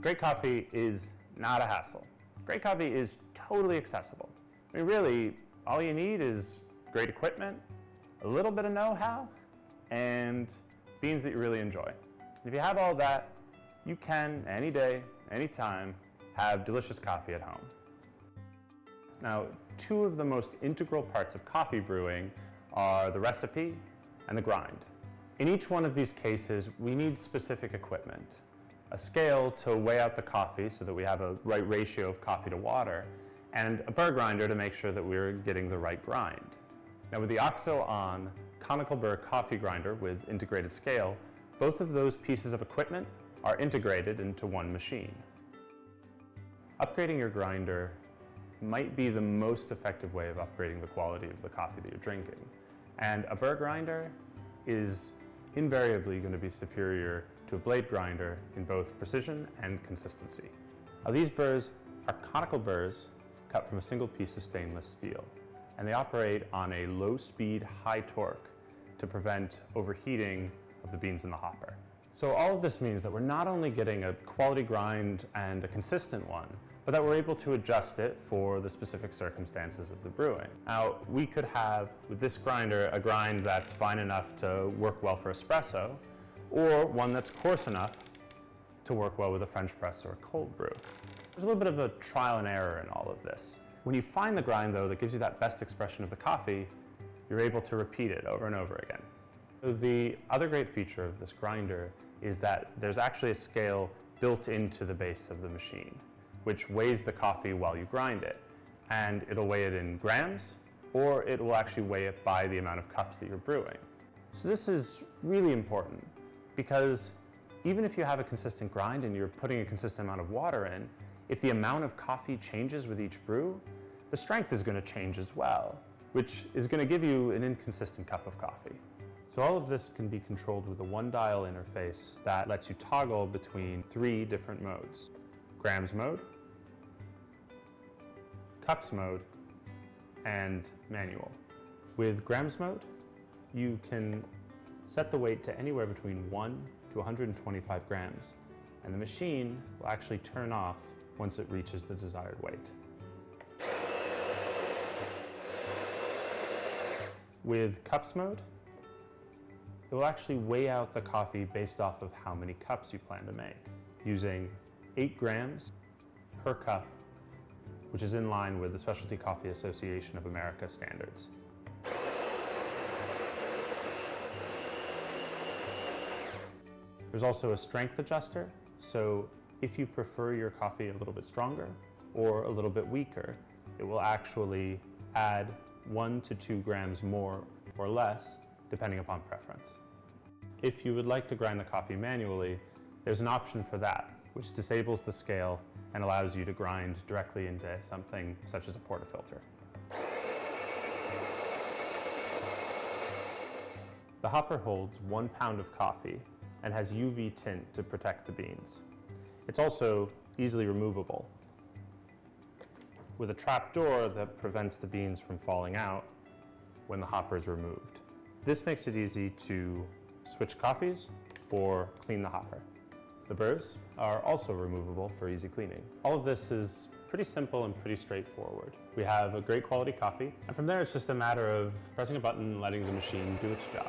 Great coffee is not a hassle. Great coffee is totally accessible. I mean, really, all you need is great equipment, a little bit of know-how, and beans that you really enjoy. If you have all that, you can, any day, anytime, have delicious coffee at home. Now, two of the most integral parts of coffee brewing are the recipe and the grind. In each one of these cases, we need specific equipment. A scale to weigh out the coffee so that we have a right ratio of coffee to water, and a burr grinder to make sure that we're getting the right grind. Now with the OXO on Conical Burr coffee grinder with integrated scale, both of those pieces of equipment are integrated into one machine. Upgrading your grinder might be the most effective way of upgrading the quality of the coffee that you're drinking. And a burr grinder is invariably going to be superior to a blade grinder in both precision and consistency. Now these burrs are conical burrs cut from a single piece of stainless steel, and they operate on a low speed, high torque to prevent overheating of the beans in the hopper. So all of this means that we're not only getting a quality grind and a consistent one, but that we're able to adjust it for the specific circumstances of the brewing. Now, we could have, with this grinder, a grind that's fine enough to work well for espresso, or one that's coarse enough to work well with a French press or a cold brew. There's a little bit of a trial and error in all of this. When you find the grind, though, that gives you that best expression of the coffee, you're able to repeat it over and over again. So the other great feature of this grinder is that there's actually a scale built into the base of the machine, which weighs the coffee while you grind it. And it'll weigh it in grams, or it will actually weigh it by the amount of cups that you're brewing. So this is really important because even if you have a consistent grind and you're putting a consistent amount of water in, if the amount of coffee changes with each brew, the strength is going to change as well, which is going to give you an inconsistent cup of coffee. So all of this can be controlled with a one-dial interface that lets you toggle between 3 different modes: grams mode, cups mode, and manual. With grams mode, you can set the weight to anywhere between 1 to 125 grams, and the machine will actually turn off once it reaches the desired weight. With cups mode, it will actually weigh out the coffee based off of how many cups you plan to make, using 8 grams per cup, which is in line with the Specialty Coffee Association of America standards. There's also a strength adjuster, so if you prefer your coffee a little bit stronger or a little bit weaker, it will actually add 1 to 2 grams more or less, depending upon preference. If you would like to grind the coffee manually, there's an option for that, which disables the scale and allows you to grind directly into something such as a portafilter. The hopper holds 1 pound of coffee and has UV tint to protect the beans. It's also easily removable, with a trap door that prevents the beans from falling out when the hopper is removed. This makes it easy to switch coffees or clean the hopper. The burrs are also removable for easy cleaning. All of this is pretty simple and pretty straightforward. We have a great quality coffee, and from there it's just a matter of pressing a button and letting the machine do its job.